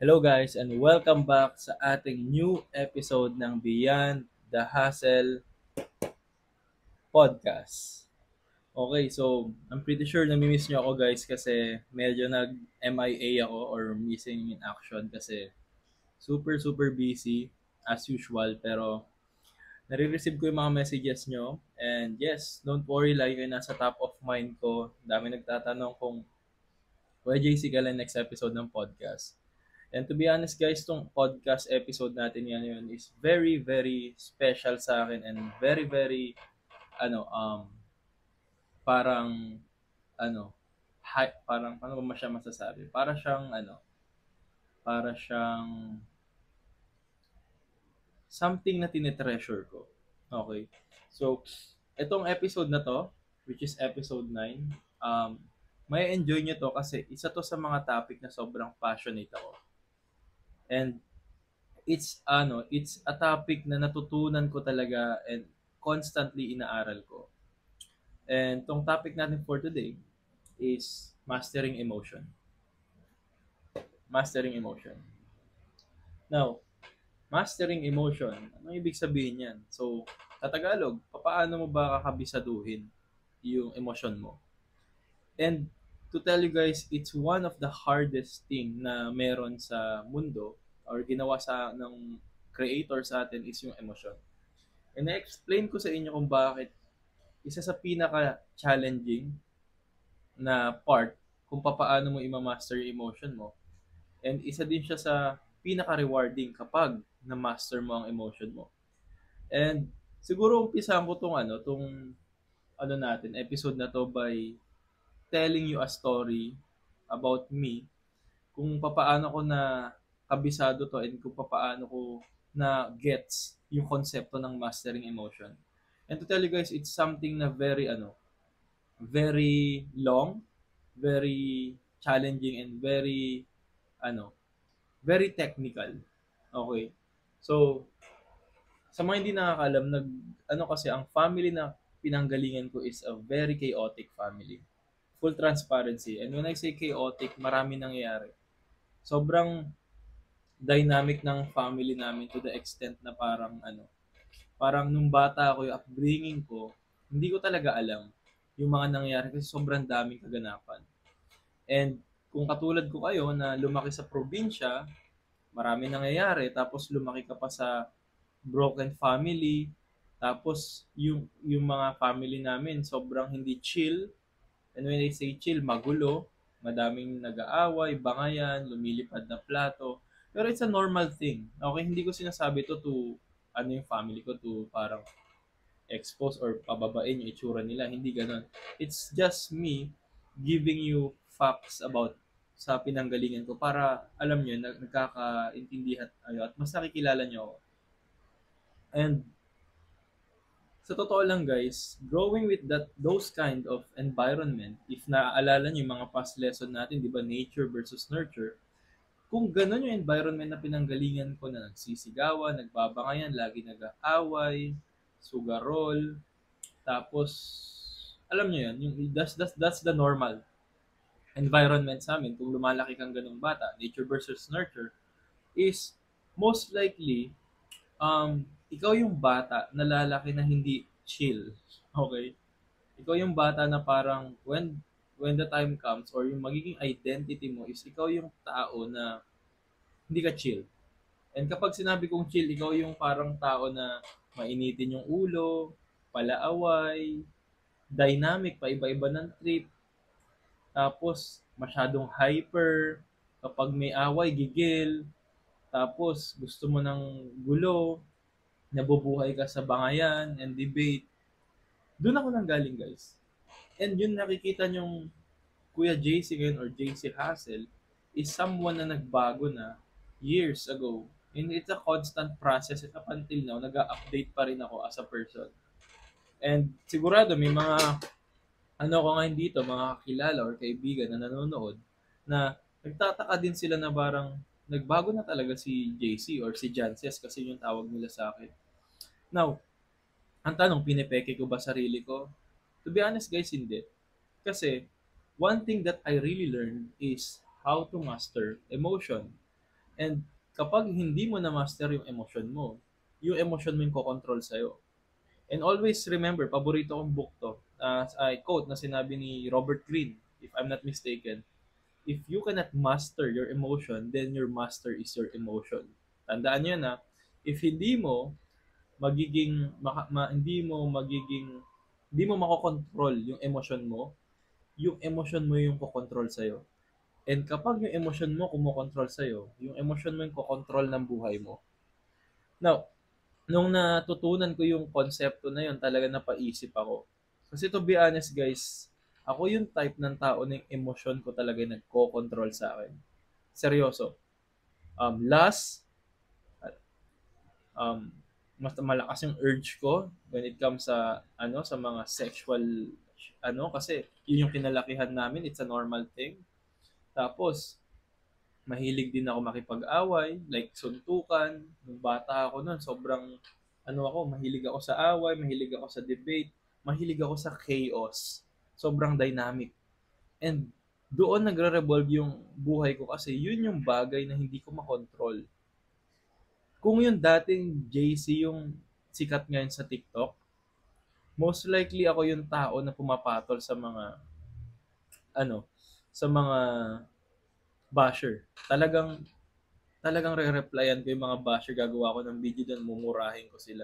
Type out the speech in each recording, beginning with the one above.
Hello guys and welcome back sa ating new episode ng Beyond the Hustle podcast. Okay, so I'm pretty sure namimiss nyo ako guys kasi medyo nag-MIA ako or missing in action kasi super busy as usual pero nare-receive ko yung mga messages nyo and yes, don't worry, lagi kayo nasa top of mind ko. Dami nagtatanong kung Kuya JC kailan next episode ng podcast. And to be honest guys, tong podcast episode natin ngayon is very special sa akin and very ano parang parang paano ba siya masasabi? Para siyang something na tinetreasure ko. Okay. So, itong episode na to, which is episode 9, may enjoy nyo to kasi isa to sa mga topic na sobrang passionate ako. And it's a topic na natutunan ko talaga and constantly inaaral ko. And tong topic natin for today is mastering emotion. Mastering emotion. Now, mastering emotion, anong ibig sabihin yan? So, sa Tagalog, paano mo ba kakabisaduhin yung emosyon mo? And to tell you guys, it's one of the hardest thing na meron sa mundo or ginawa sa ng creator sa atin is yung emosyon. And na-explain ko sa inyo kung bakit isa sa pinaka-challenging na part kung paano mo i-master yung emotion mo. And isa din siya sa pinaka-rewarding kapag na-master mo ang emotion mo. And siguro umpisahan ko tong natin, episode na to by telling you a story about me kung paano ko na kabisado to and kung paano ko na gets yung konsepto ng mastering emotion. And to tell you guys, it's something na very long, very challenging and ano, very technical. Okay? So, sa mga hindi nakakalam, kasi ang family na pinanggalingan ko is a very chaotic family. Full transparency. And when I say chaotic, marami nangyayari. Sobrang dynamic ng family namin to the extent na parang nung bata ako, yung upbringing ko, hindi ko talaga alam yung mga nangyayari kasi sobrang daming kaganapan. And kung katulad ko kayo na lumaki sa probinsya, marami nangyayari, tapos lumaki ka pa sa broken family, tapos yung mga family namin sobrang hindi chill. And when I say chill, magulo, madaming nag-aaway, bangayan, lumilipad na plato. Pero it's a normal thing. Okay, hindi ko sinasabi to to yung family ko to parang expose or pababain yung itsura nila. Hindi ganon. It's just me giving you facts about sa pinanggalingan ko para alam nyo, nagkakaintindihan kayo at mas nakikilala nyo ako. And sa totoo lang guys, growing with those kind of environment, if naaalala niyo yung mga past lesson natin, di ba, nature versus nurture, kung ganun yung environment na pinanggalingan ko na nagsisigawan, nagbabangayan, lagi nag-aaway, sugarol, tapos, alam niyo yun, that's the normal environment sa amin. Kung lumalaki kang ganung bata, nature versus nurture, is most likely ikaw yung bata na lalaki na hindi chill. Okay? Ikaw yung bata na parang when the time comes or yung magiging identity mo is ikaw yung tao na hindi ka chill. And kapag sinabi kong chill, ikaw yung parang tao na mainitin yung ulo, palaaway, dynamic, paiba-iba ng trip, tapos masyadong hyper, kapag may away, gigil, tapos gusto mo ng gulo, nabubuhay ka sa bangayan and debate. Doon ako nang galing guys. And yun nakikita nyong Kuya JC ngayon or JC Hassel is someone na nagbago na years ago. And it's a constant process and up until now, nag-update pa rin ako as a person. And sigurado may mga ko ngayon dito, mga kakilala or kaibigan na nanonood na nagtataka din sila na parang nagbago na talaga si JC or si Jances kasi yung tawag nila sa akin. Now, ang tanong, pinepeke ko ba sarili ko? To be honest guys, hindi. Kasi, one thing that I really learned is how to master emotion. And kapag hindi mo na master yung emotion mo, yung emotion mo yung kokontrol sa'yo. And always remember, paborito kong book to, ay quote na sinabi ni Robert Greene, if I'm not mistaken, if you cannot master your emotion, then your master is your emotion. Tandaan nyo na, if hindi mo magiging, hindi mo makokontrol yung emotion mo, yung emotion mo yung kokontrol sa'yo. And kapag yung emotion mo kumokontrol sa'yo, yung emotion mo yung kokontrol ng buhay mo. Now, nung natutunan ko yung konsepto na yun, talaga napaisip ako. Kasi to be honest guys, ako yung type ng tao na yung emosyon ko talaga yung nagko-control sa akin. Seryoso. Last, um, mas malakas yung urge ko when it comes sa sa mga sexual kasi yun yung kinalakihan namin, it's a normal thing. Tapos mahilig din ako makipag-away, like suntukan. Nung bata ako noon, sobrang mahilig ako sa away, mahilig ako sa debate, mahilig ako sa chaos. Sobrang dynamic. And doon nagre-revolve yung buhay ko kasi yun yung bagay na hindi ko makontrol. Kung yung dating JC yung sikat ngayon sa TikTok, most likely ako yung tao na pumapatol sa mga ano, sa mga basher. Talagang re-replyan ko yung mga basher, gagawa ko ng video doon, mumurahin ko sila.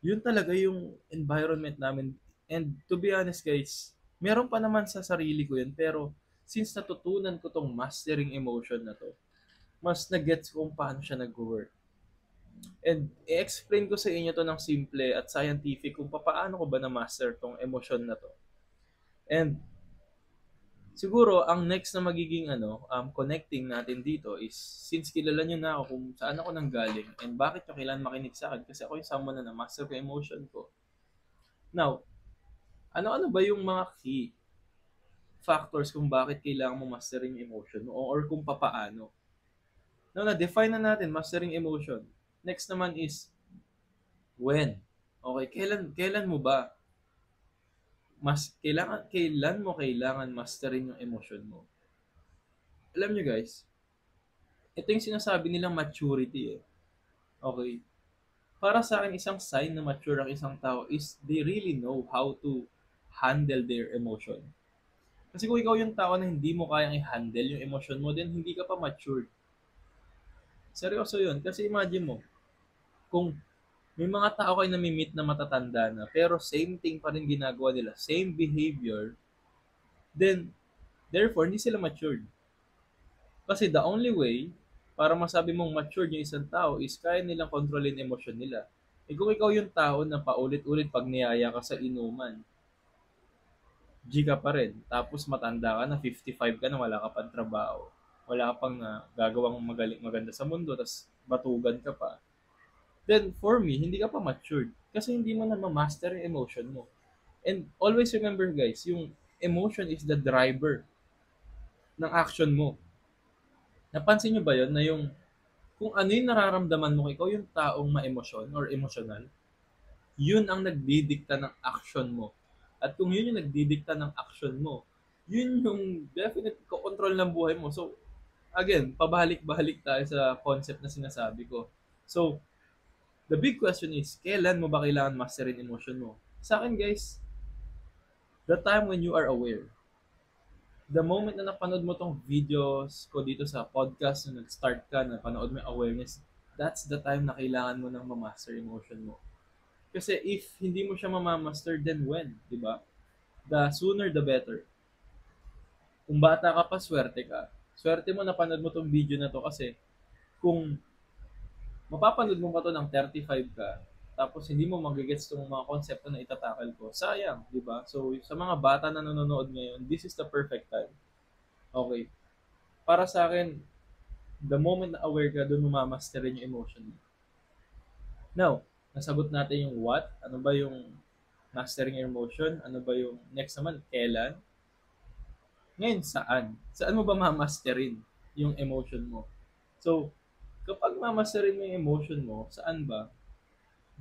Yun talaga yung environment namin. And to be honest guys, meron pa naman sa sarili ko yun, pero since natutunan ko tong mastering emotion na to, mas na-gets ko kung paano siya nag-work. And i-explain ko sa inyo to ng simple at scientific kung paano ko ba na-master tong emotion na to. And siguro, ang next na magiging connecting natin dito is, since kilala nyo na ako kung saan ako nanggaling and bakit nyo kailangan makinig sa akin kasi ako yung someone na na-master ko emotion ko. Now, ano-ano ba yung mga key factors kung bakit kailangan mo mastering yung emotion mo or kung papaano? Now, na-define na natin mastering emotion. Next naman is when. Okay, kailan mo ba kailan mo kailangan masterin yung emotion mo? Alam nyo guys, ito yung sinasabi nilang maturity eh. Okay. Para sa akin, isang sign na mature ang isang tao is they really know how to handle their emotion. Kasi kung ikaw yung tao na hindi mo kayang i-handle yung emotion mo, then hindi ka pa matured. Seryoso yun. Kasi imagine mo, kung may mga tao kayo nami-meet na matatanda na, pero same thing pa rin ginagawa nila, same behavior, then, therefore, hindi sila matured. Kasi the only way para masabi mong matured yung isang tao is kaya nilang kontrolin emosyon nila. Eh kung ikaw yung tao na paulit-ulit pag niyaya ka sa inuman, G ka pa rin. Tapos matanda ka na, 55 ka na, wala ka pang trabaho. Wala ka pang gagawang maganda sa mundo, tapos batugan ka pa. Then for me, hindi ka pa matured. Kasi hindi mo na ma-master yung emotion mo. And always remember guys, yung emotion is the driver ng action mo. Napansin nyo ba yun na yung kung ano yung nararamdaman mo, ikaw yung taong ma-emosyon or emotional, yun ang nagdidikta ng action mo. At kung yun yung nagdidikta ng action mo, yun yung definite control ng buhay mo. So, again, pabalik-balik tayo sa concept na sinasabi ko. So, the big question is, kailan mo ba kailangan masterin emotion mo? Sa akin guys, the time when you are aware. The moment na napanood mo tong videos ko dito sa podcast, na nag-start ka, na panood mo yung awareness, that's the time na kailangan mo nang ma-master emotion mo. Kasi if hindi mo siya ma-master, then when? Diba? The sooner the better. Kung bata ka pa, swerte ka. Swerte mo napanood mo tong video na to kasi kung mapapanood mo pa to ng 35 ka, tapos hindi mo magigets tong mga konsepto na itatakal ko, sayang, di ba? So, sa mga bata na nanonood ngayon, this is the perfect time. Okay. Para sa akin, the moment na aware ka, doon mo mamasterin yung emotion mo. Now, nasagot natin yung what, ano ba yung mastering your emotion, ano ba yung next naman, kailan. Ngayon, saan? Saan mo ba mamasterin yung emotion mo? So, kapag mamasterin mo yung emotion mo, saan ba?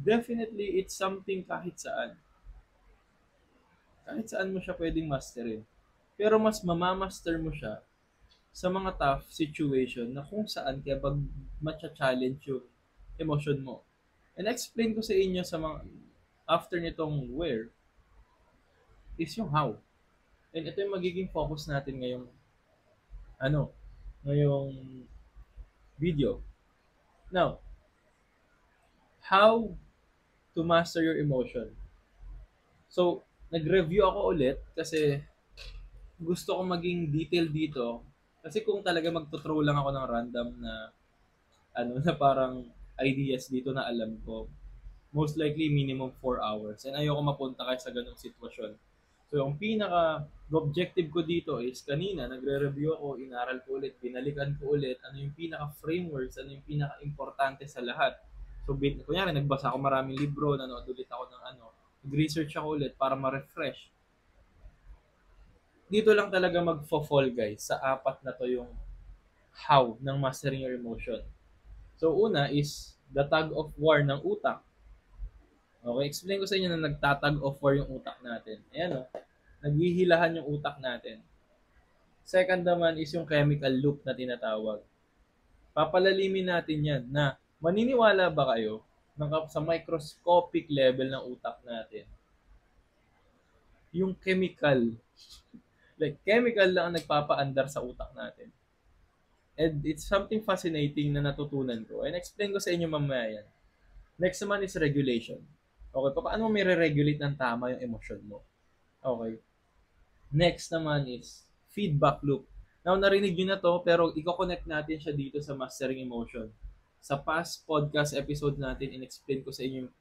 Definitely, it's something kahit saan. Kahit saan mo siya pwedeng masterin. Pero mas mamamaster mo siya sa mga tough situation na kung saan kaya matcha-challenge yung emotion mo. And explain ko sa inyo sa mga after nitong where is yung how. And ito yung magiging focus natin ngayong ano, ngayong video. Now, how to master your emotion. So, nag-review ako ulit kasi gusto ko maging detail dito. Kasi kung talaga magto-throw lang ako ng random na na parang ideas dito na alam ko, most likely minimum 4 hours. And ayoko mapunta kayo sa ganung sitwasyon. So yung objective ko dito is kanina nagre-review ako, inaral ko ulit, binalikan ko ulit ano yung pinaka-frameworks, ano yung pinaka-importante sa lahat. So kunyari nagbasa ako maraming libro, nanood ulit ako ng nag-research ako ulit para ma-refresh. Dito lang talaga magfo-fall guys sa apat na to yung how ng mastering your emotion. So una is the tug of war ng utak. Okay, explain ko sa inyo na nagtatag of war yung utak natin. Ayan o, naghihilahan yung utak natin. Second naman is yung chemical loop na tinatawag. Papalalimin natin yan na maniniwala ba kayo sa microscopic level ng utak natin? Yung chemical, like chemical lang ang nagpapaandar sa utak natin. And it's something fascinating na natutunan ko. And explain ko sa inyo mamaya yan. Next naman is regulation. Okay, paano mo may re-regulate ng tama yung emosyon mo? Okay. Next naman is feedback loop. Now, narinig nyo na to, pero i-connect natin siya dito sa mastering emotion. Sa past podcast episode natin, in-explain ko sa inyo yung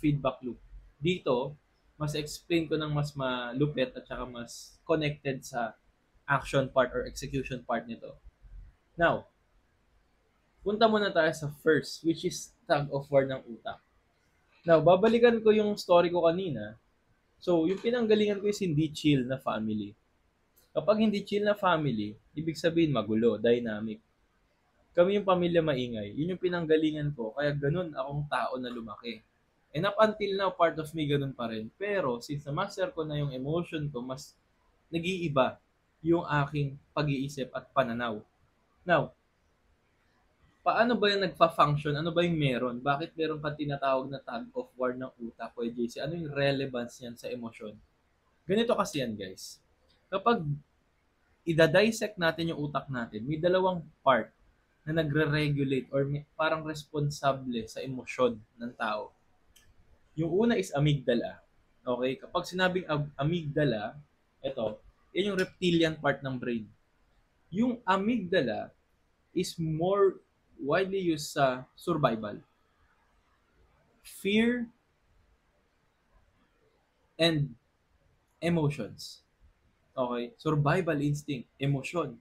feedback loop. Dito, mas explain ko ng mas malupit at saka mas connected sa action part or execution part nito. Now, punta muna tayo sa first, which is tug of war ng utak. Now, babalikan ko yung story ko kanina. So, yung pinanggalingan ko is hindi chill na family. Kapag hindi chill na family, ibig sabihin magulo, dynamic. Kami yung pamilya maingay. Yun yung pinanggalingan ko. Kaya ganun akong tao na lumaki. And up until now, part of me ganun pa rin. Pero since na-master ko na yung emotion ko, mas nag-iiba yung aking pag-iisip at pananaw. Now, paano ba yung nagpa-function? Ano ba yung meron? Bakit meron kang tinatawag na tug of war ng utak o JC? Ano yung relevance niyan sa emosyon? Ganito kasi yan, guys. Kapag ida-dissect natin yung utak natin, may dalawang part na nagre-regulate or parang responsable sa emosyon ng tao. Yung una is amygdala. Okay? Kapag sinabing amygdala, ito, yan yung reptilian part ng brain. Yung amygdala is more widely used sa survival. Fear and emotions. Okay? Survival instinct, emotion.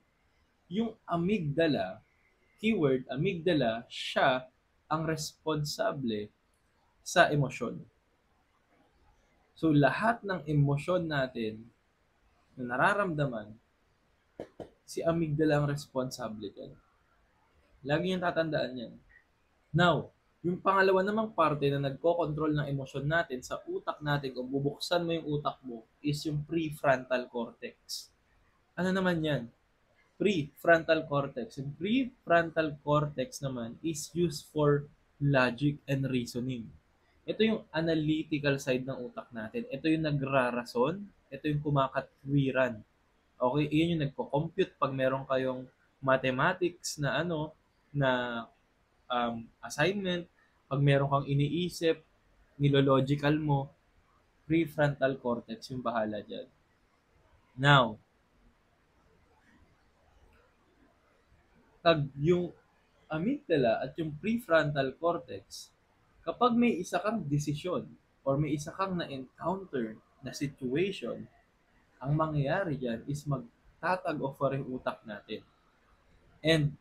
Yung amygdala, keyword amygdala, siya ang responsable sa emosyon. So lahat ng emosyon natin na nararamdaman, si amygdala ang responsable dyan. Lagi niyang tatandaan yan. Now, yung pangalawa namang parte na nagko-control ng emosyon natin sa utak natin, kung bubuksan mo yung utak mo, is yung prefrontal cortex. Ano naman yan? Prefrontal cortex. Yung prefrontal cortex naman is used for logic and reasoning. Ito yung analytical side ng utak natin. Ito yung nagrarason. Ito yung kumakatwiran. Okay, iyon yung nagko-compute pag meron kayong mathematics na assignment, pag meron kang iniisip, nilological mo, prefrontal cortex yung bahala dyan. Now, yung amygdala at yung prefrontal cortex, kapag may isa kang desisyon or may isa kang na-encounter na situation, ang mangyayari dyan is magtatag of war yung utak natin. And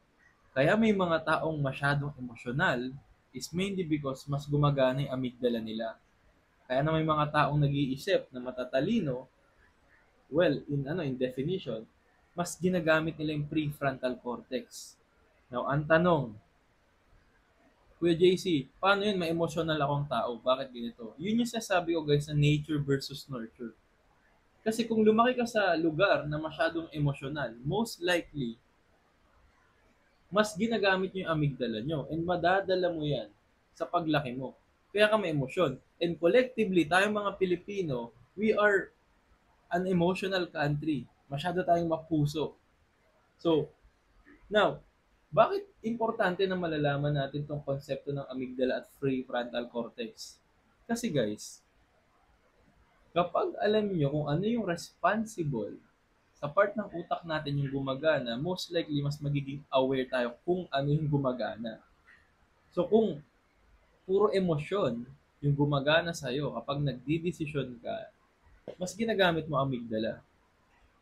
kaya may mga taong masyadong emosyonal is mainly because mas gumagana yung amygdala nila. Kaya na may mga taong nag-iisip na matatalino, well, in definition, mas ginagamit nila yung prefrontal cortex. Now, ang tanong, Kuya JC, paano yun? May emotional akong tao. Bakit ganito? Yun yung sasabi ko guys na nature versus nurture. Kasi kung lumaki ka sa lugar na masyadong emosyonal, most likely, mas ginagamit nyo yung amygdala nyo and madadala mo yan sa paglaki mo. Kaya ka may emosyon. And collectively, tayong mga Pilipino, we are an emotional country. Masyado tayong mapuso. So, now, bakit importante na malalaman natin tong konsepto ng amygdala at prefrontal cortex? Kasi guys, kapag alam nyo kung ano yung responsible sa part ng utak natin yung gumagana, most likely mas magiging aware tayo kung ano yung gumagana. So kung puro emosyon yung gumagana sa'yo kapag nagdidesisyon ka, mas ginagamit mo amygdala.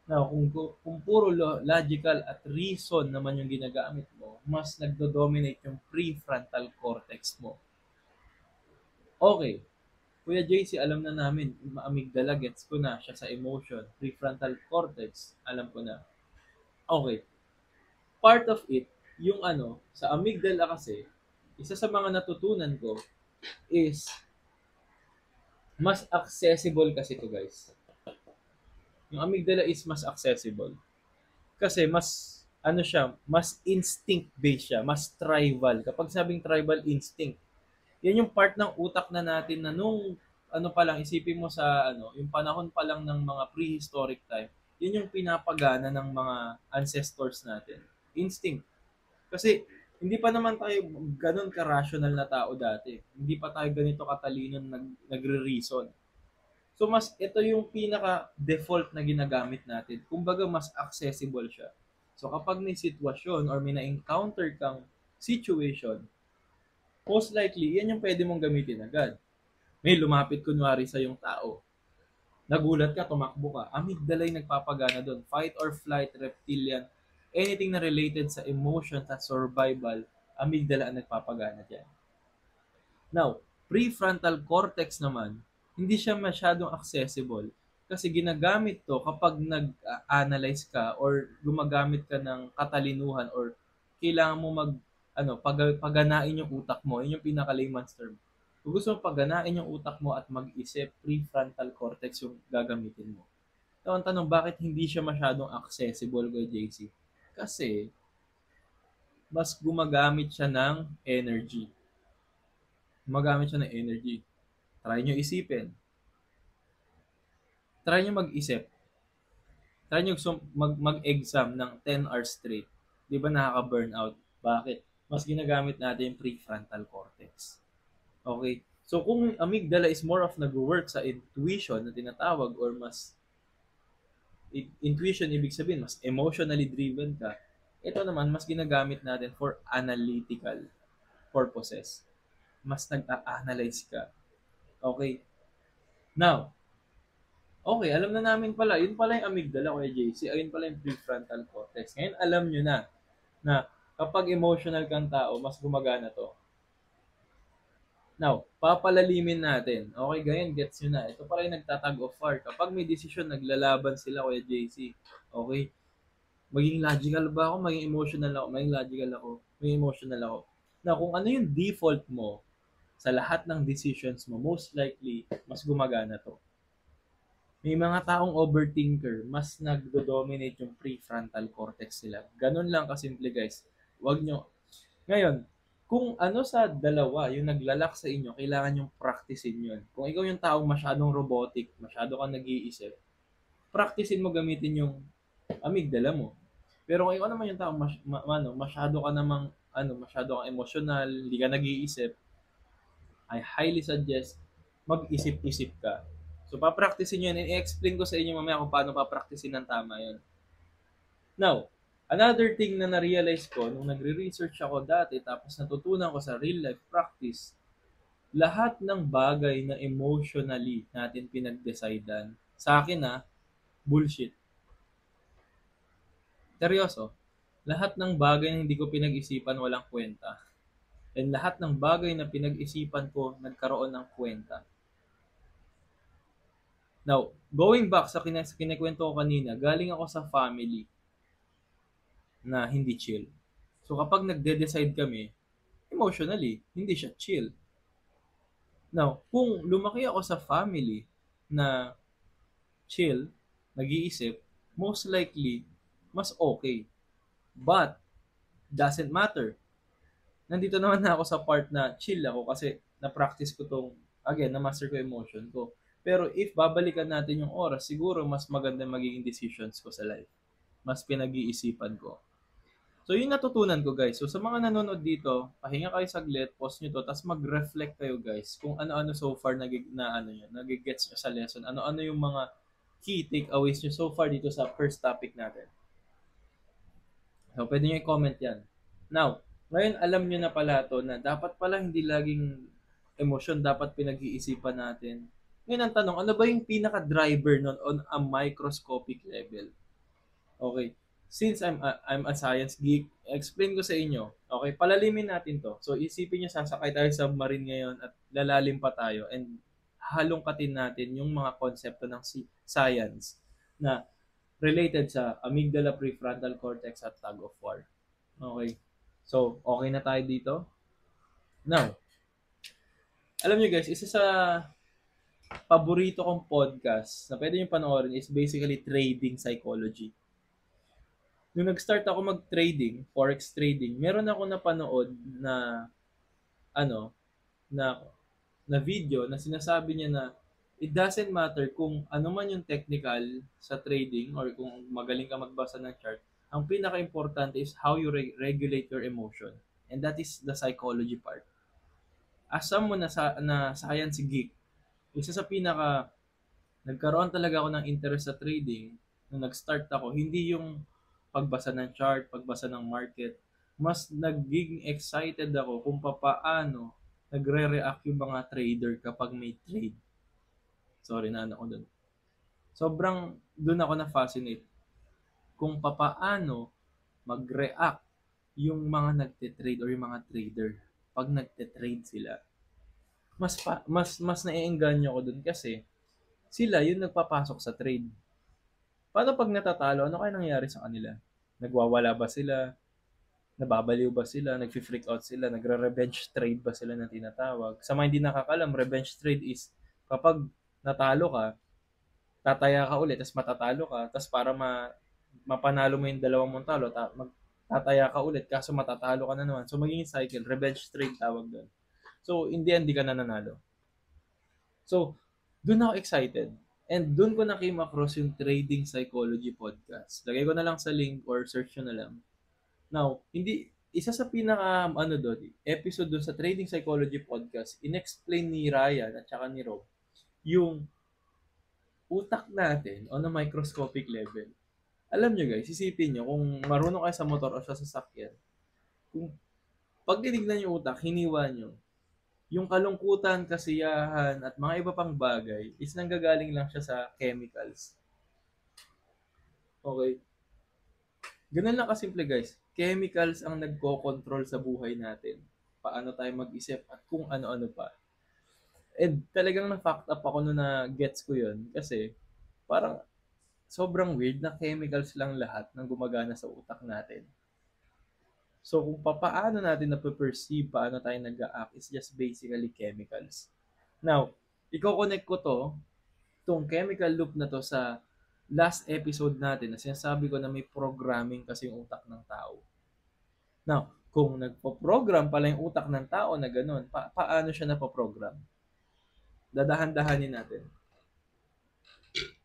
Now, kung puro logical at reason naman yung ginagamit mo, mas nagdo-dominate yung prefrontal cortex mo. Okay, Kuya JC, alam na namin, amygdala, gets ko na, siya sa emotion. Prefrontal cortex, alam ko na. Okay, part of it, yung sa amygdala kasi, isa sa mga natutunan ko is, mas accessible kasi to guys. Yung amygdala is mas accessible. Kasi mas, siya, mas instinct-based siya, mas tribal. Kapag sabing tribal instinct, yan yung part ng utak na natin na nung pa lang, isipin mo sa yung panahon pa lang ng mga prehistoric time, yun yung pinapagana ng mga ancestors natin. Instinct. Kasi hindi pa naman tayo ganun ka-rational na tao dati. Hindi pa tayo ganito katalino nagre-reason. So mas ito yung pinaka-default na ginagamit natin. Kumbaga mas accessible siya. So kapag may sitwasyon or may na-encounter kang situation, most likely, yan yung pwede mong gamitin agad. May lumapit kunwari sa yung tao. Nagulat ka, tumakbo ka. Amygdala yung nagpapagana doon. Fight or flight, reptilian, anything na related sa emotion at survival, amygdala ang nagpapagana dyan. Now, prefrontal cortex naman, hindi siya masyadong accessible kasi ginagamit to kapag nag-analyze ka or gumagamit ka ng katalinuhan or kailangan mo paganain yung utak mo. Yun yung pinaka-layman's term. Kung gusto mo paganain yung utak mo at mag-isip, prefrontal cortex yung gagamitin mo. So, ang tanong, bakit hindi siya masyadong accessible kay JC? Kasi, mas gumagamit siya ng energy. Gumagamit siya ng energy. Try nyo isipin. Try nyo mag-isip. Try nyo mag-exam ng 10 hours straight. Di ba nakaka-burnout? Bakit? Mas ginagamit natin yung prefrontal cortex. Okay? So kung amygdala is more of nag-work sa intuition na tinatawag or mas intuition, ibig sabihin, mas emotionally driven ka, ito naman, mas ginagamit natin for analytical purposes. Mas nag-a-analyze ka. Okay? Now, okay, alam na namin pala, yun pala yung amygdala, Kuya JC, ayun pala yung prefrontal cortex. Ngayon, alam nyo na kapag emotional kang tao, mas gumagana to. Now, papalalimin natin. Okay, ganyan, gets nyo na. Ito pala yung nagtatag of war. Kapag may desisyon, naglalaban sila, Kuya JC. Okay? Maging logical ba ako? Maging emotional ako? Maging logical ako? Maging emotional ako? Now, kung ano yung default mo sa lahat ng decisions mo, most likely, mas gumagana to. May mga taong overthinker, mas nagdo-dominate yung prefrontal cortex nila. Ganun lang kasimple guys. Wag nyo. Ngayon, kung sa dalawa, yung naglalak sa inyo, kailangan yung practicein yun. Kung ikaw yung taong masyadong robotic, masyado kang nag-iisip, practicein mo gamitin yung amygdala mo. Pero kung ikaw naman yung taong masyado ka namang masyado kang emotional, hindi ka nag-iisip, I highly suggest mag-isip-isip ka. So, papracticein nyo yun. I-explain ko sa inyo mamaya kung paano papracticein ng tama yun. Now, another thing na na-realize ko nung nagre-research ako dati tapos natutunan ko sa real life practice, lahat ng bagay na emotionally natin pinag-decidean, sa akin bullshit. Seryoso. Lahat ng bagay na hindi ko pinag-isipan walang kwenta. And lahat ng bagay na pinag-isipan ko nagkaroon ng kwenta. Now, going back sa kinikwento ko kanina, galing ako sa family na hindi chill. So kapag nagde-decide kami, emotionally, hindi siya chill. Now, kung lumaki ako sa family na chill, nag-iisip, most likely, mas okay. But, doesn't matter. Nandito naman na ako sa part na chill ako kasi na-practice ko tong, again, na-master ko emotion ko. Pero if babalikan natin yung oras, siguro mas maganda magiging decisions ko sa life. Mas pinag-iisipan ko. So, yun natutunan ko, guys. So, sa mga nanonood dito, pahinga kayo saglit, pause nyo to, tapos mag-reflect kayo, guys, kung ano-ano so far nagigets nyo sa lesson. Ano-ano yung mga key takeaways nyo so far dito sa first topic natin. So, pwede nyo i-comment yan. Now, ngayon alam nyo na pala to na dapat pala hindi laging emosyon dapat pinag-iisipan natin. Ngayon ang tanong, ano ba yung pinaka-driver nun on a microscopic level? Okay. Since I'm a science geek, explain ko sa inyo. Okay, palalimin natin to. So isipin niyo sasakay tayo sa submarine ngayon at lalalim pa tayo and halongkatin natin yung mga konsepto ng science na related sa amygdala, prefrontal cortex at tug of war. Okay. So, okay na tayo dito. Now, alam niyo guys, isa sa paborito kong podcast na pwede nyo panoorin is basically trading psychology. Nung nag-start ako mag-trading, forex trading, meron ako napanood na ano, na video na sinasabi niya na it doesn't matter kung ano man yung technical sa trading or kung magaling ka magbasa ng chart. Ang pinaka-importante is how you regulate your emotion. And that is the psychology part. As someone na science geek, isa sa pinaka nagkaroon talaga ako ng interest sa trading nung nag-start ako, hindi yung pagbasa ng chart, pagbasa ng market, mas naging excited ako kung paano nagre-react yung mga trader kapag may trade. Sorry na ko dun. Sobrang dun ako na-fascinate kung paano mag-react yung mga nagte-trade or yung mga trader pag nagte-trade sila. Mas naiengganyo ko dun kasi sila yung nagpapasok sa trade. Paano pag natatalo, ano kaya nangyayari sa kanila? Nagwawala ba sila? Nababaliw ba sila? Nag-freak out sila? Nagre-revenge trade ba sila na tinatawag? Sa mga hindi nakakalam, revenge trade is kapag natalo ka, tataya ka ulit, tapos matatalo ka, tapos para mapanalo mo yung dalawang mong talo, tataya ka ulit, kaso matatalo ka na naman. So, magiging cycle, revenge trade tawag doon. So, in the end, di ka na nanalo. So, doon ako excited. And doon ko na came across yung Trading Psychology podcast. Lagay ko na lang sa link or search nyo na lang. Now, isa sa pinaka, episode doon sa Trading Psychology podcast, inexplain ni Ryan at saka ni Rob yung utak natin on a microscopic level. Alam nyo guys, isipin nyo, kung marunong kayo sa motor o sa sasakyan, kung pag tinignan yung utak, hiniwa nyo, yung kalungkutan, kasiyahan, at mga iba pang bagay is nanggagaling lang siya sa chemicals. Okay? Ganun lang kasimple guys. Chemicals ang nagko-control sa buhay natin. Paano tayo mag-isip at kung ano-ano pa. And talagang na-fact up ako nung na-gets ko yun. Kasi parang sobrang weird na chemicals lang lahat ng gumagana sa utak natin. So, kung paano natin na-perceive, paano tayo nag-a-act, is just basically chemicals. Now, i-connect ko itong chemical loop na to sa last episode natin na sinasabi ko na may programming kasi yung utak ng tao. Now, kung nagpo-program pala yung utak ng tao na ganun, paano siya napoprogram? Dadahan-dahanin natin.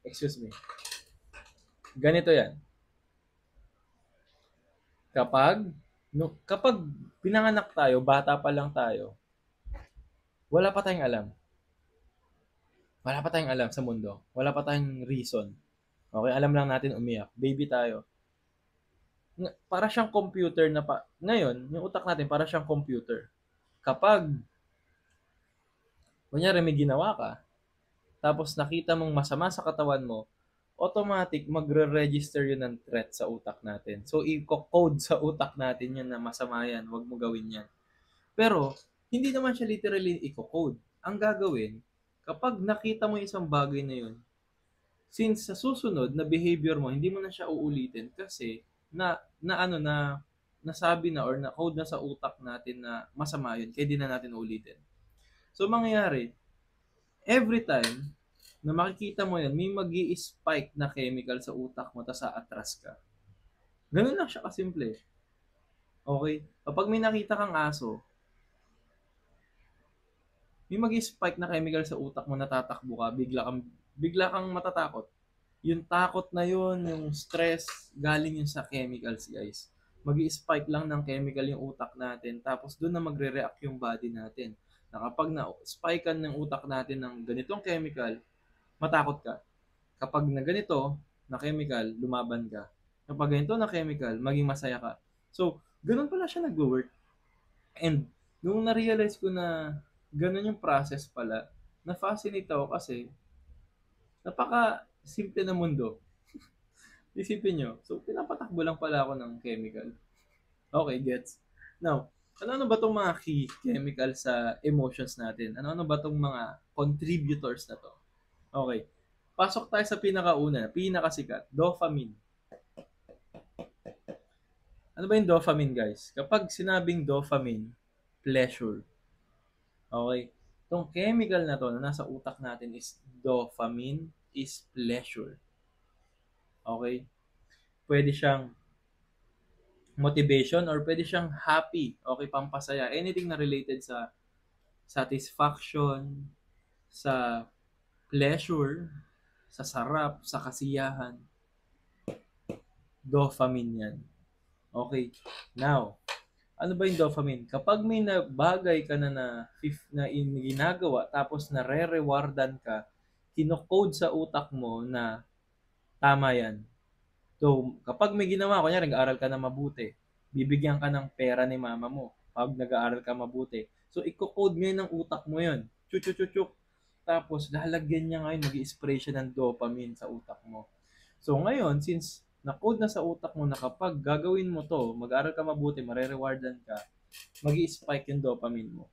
Excuse me. Ganito yan. Kapag pinanganak tayo, bata pa lang tayo, wala pa tayong alam. Wala pa tayong alam sa mundo. Wala pa tayong reason. Okay, alam lang natin umiyak. Baby tayo. Para siyang computer na ngayon, yung utak natin para siyang computer. Kapag kunyari may ginawa ka, tapos nakita mong masama sa katawan mo, automatic magre-register yun ng threat sa utak natin. So, i-code sa utak natin yun na masama yan, huwag mo gawin yan. Pero, hindi naman siya literally i-code. Ang gagawin, kapag nakita mo isang bagay na yun, since sa susunod na behavior mo, hindi mo na siya uulitin kasi nasabi na or na-code na sa utak natin na masama yun, kaya di na natin uulitin. So, mangyayari, every time na makikita mo yan, may magi-spike na chemical sa utak mo, tapos atras ka. Ganun lang siya kasimple. Okay? Kapag may nakita kang aso, may mag-spike na chemical sa utak mo, natatakbo ka, bigla kang matatakot. Yung takot na yun, yung stress, galing yun sa chemicals, guys. Mag-spike lang ng chemical yung utak natin, tapos doon na magre-react yung body natin. Na kapag na-spikean ng utak natin ng ganitong chemical, matakot ka. Kapag na ganito, na chemical, lumaban ka. Kapag ganito na chemical, maging masaya ka. So, ganun pala siya nag-work. And, nung na-realize ko na ganun yung process pala, na-fascinate ako kasi napaka-simple na mundo. Isipin nyo, so pinapatakbo lang pala ako ng chemical. Okay, gets. Now, ano-ano ba itong mga key chemical sa emotions natin? Ano-ano ba itong mga contributors na to? Okay. Pasok tayo sa pinakauna, pinakasikat, dopamine. Ano ba yung dopamine, guys? Kapag sinabing dopamine, pleasure. Okay? Itong chemical na to na nasa utak natin is dopamine is pleasure. Okay? Pwede siyang motivation or pwede siyang happy, okay, pampasaya. Anything na related sa satisfaction, sa pleasure, sa sarap, sa kasiyahan, dopamine yan. Okay. Now, ano ba yung dopamine? Kapag may bagay ka na ginagawa tapos nare-rewardan ka, kinocode sa utak mo na tama yan. So, kapag may ginawa, kunyari nag-aaral ka na mabuti, bibigyan ka ng pera ni mama mo pag nag-aaral ka mabuti. So, i-code ngayon ng utak mo yun. Chuchuchuchuk. Tapos, lalagyan niya ngayon, mag-i-spray siya ng dopamine sa utak mo. So, ngayon, since na-code na sa utak mo na kapag gagawin mo to, mag-aaral ka mabuti, mare-rewardan ka, mag-i-spike yung dopamine mo.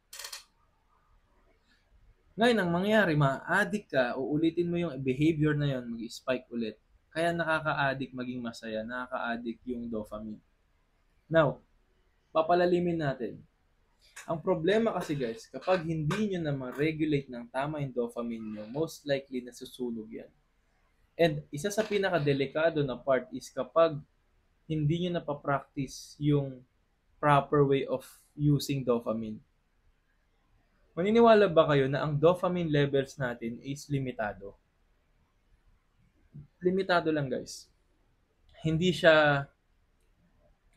Ngayon, ang mangyayari, ma-addict ka, uulitin mo yung behavior na yun, mag-spike ulit. Kaya nakaka-addict maging masaya, nakaka-addict yung dopamine. Now, papalalimin natin. Ang problema kasi guys, kapag hindi nyo na ma-regulate ng tama yung dopamine nyo, most likely nasusunog yan. And isa sa pinaka-delikado na part is kapag hindi nyo napapractice yung proper way of using dopamine. Maniniwala ba kayo na ang dopamine levels natin is limitado? Limitado lang guys. Hindi siya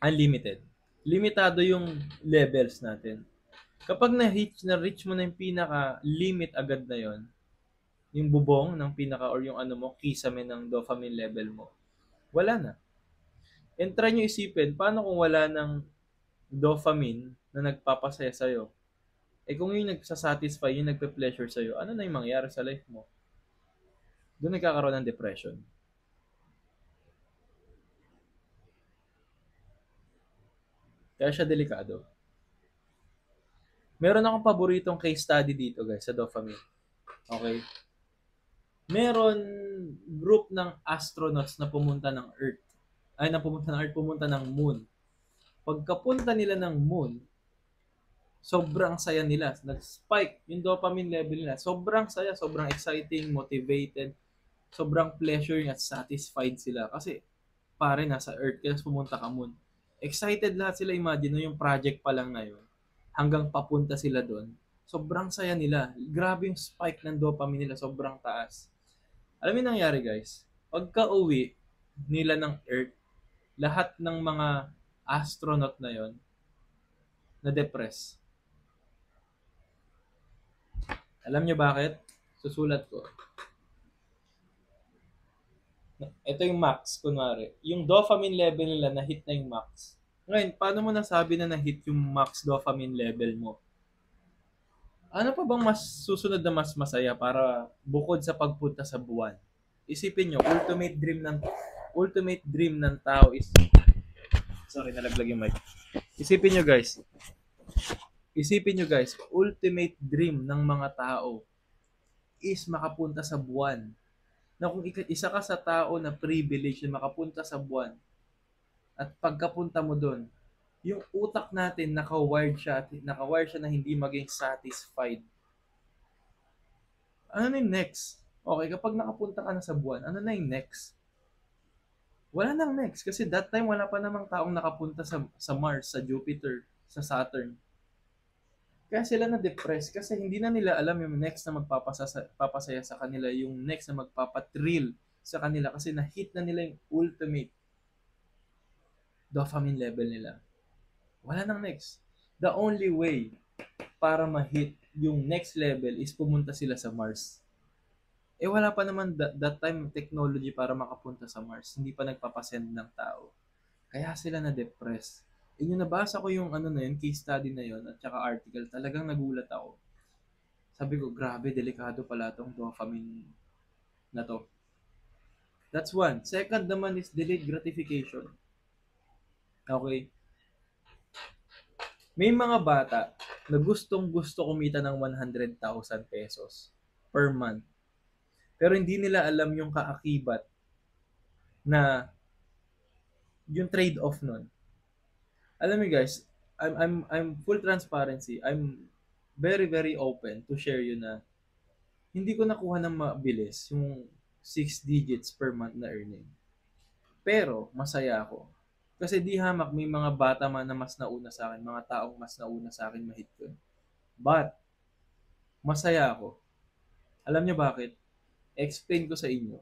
unlimited. Limitado yung levels natin. Kapag na-reach mo na yung pinaka-limit agad na yon, yung bubong ng pinaka or yung ano mo, kisame ng dopamine level mo, wala na. And try nyo isipin, paano kung wala ng dopamine na nagpapasaya sa'yo? Eh kung yung nagsasatisfy, yung nagpe-pleasure sa'yo, ano na yung mangyayari sa life mo? Doon nagkakaroon ng depression. Kaya siya delikado. Meron akong paboritong case study dito guys sa dopamine. Okay? Meron group ng astronauts na pumunta ng Earth. Pumunta ng Moon. Pagkapunta nila ng Moon, sobrang saya nila. Nag-spike yung dopamine level nila. Sobrang saya, sobrang exciting, motivated, sobrang pleasure at satisfied sila. Kasi, pare, nasa Earth, kaya pumunta ka Moon. Excited lahat sila, imagine yung project pa lang na yun. Hanggang papunta sila doon. Sobrang saya nila. Grabe yung spike ng dopamine nila, sobrang taas. Alam mo yung nangyari guys? Pagka-uwi nila ng Earth, lahat ng mga astronaut na yon na-depress. Alam nyo bakit? Susulat ko. Ito yung max, kunwari. Yung dopamine level nila na-hit na yung max. Ngayon, paano mo nasabi na na-hit yung max dopamine level mo? Ano pa bang mas susunod na mas masaya para bukod sa pagpunta sa buwan? Isipin nyo, ultimate dream ng tao is, sorry, nalaglag yung mic. Isipin nyo guys, ultimate dream ng mga tao is makapunta sa buwan. Na kung isa ka sa tao na privilege na makapunta sa buwan, at pagkapunta mo doon, yung utak natin naka-wired siya na hindi maging satisfied. Ano na yung next? Okay, kapag nakapunta ka na sa buwan, ano na yung next? Wala nang next kasi that time wala pa namang taong nakapunta sa Mars, sa Jupiter, sa Saturn. Kaya sila na-depress kasi hindi na nila alam yung next na papasaya sa kanila, yung next na magpapathrill sa kanila kasi na-hit na nila yung ultimate dopamine level nila. Wala nang next. The only way para ma-hit yung next level is pumunta sila sa Mars. Eh wala pa naman that time technology para makapunta sa Mars. Hindi pa nagpapasend ng tao. Kaya sila na-depress. Yung nabasa ko yung ano na yun, case study na yun, at saka article, talagang nagulat ako. Sabi ko, grabe, delikado pala tong dopamine na to. That's one. Second naman is delayed gratification. Okay? May mga bata na gustong gusto kumita ng 100,000 pesos per month. Pero hindi nila alam yung kaakibat na yung trade-off nun. Alam mo guys, I'm full transparency. I'm very very open to share you na hindi ko nakuha ng mabilis yung 6 digits per month na earning. Pero masaya ako. Kasi di hamak may mga bata man na mas nauna sa akin, mga taong mas nauna sa akin mahit ko. But masaya ako. Alam niyo bakit? Explain ko sa inyo.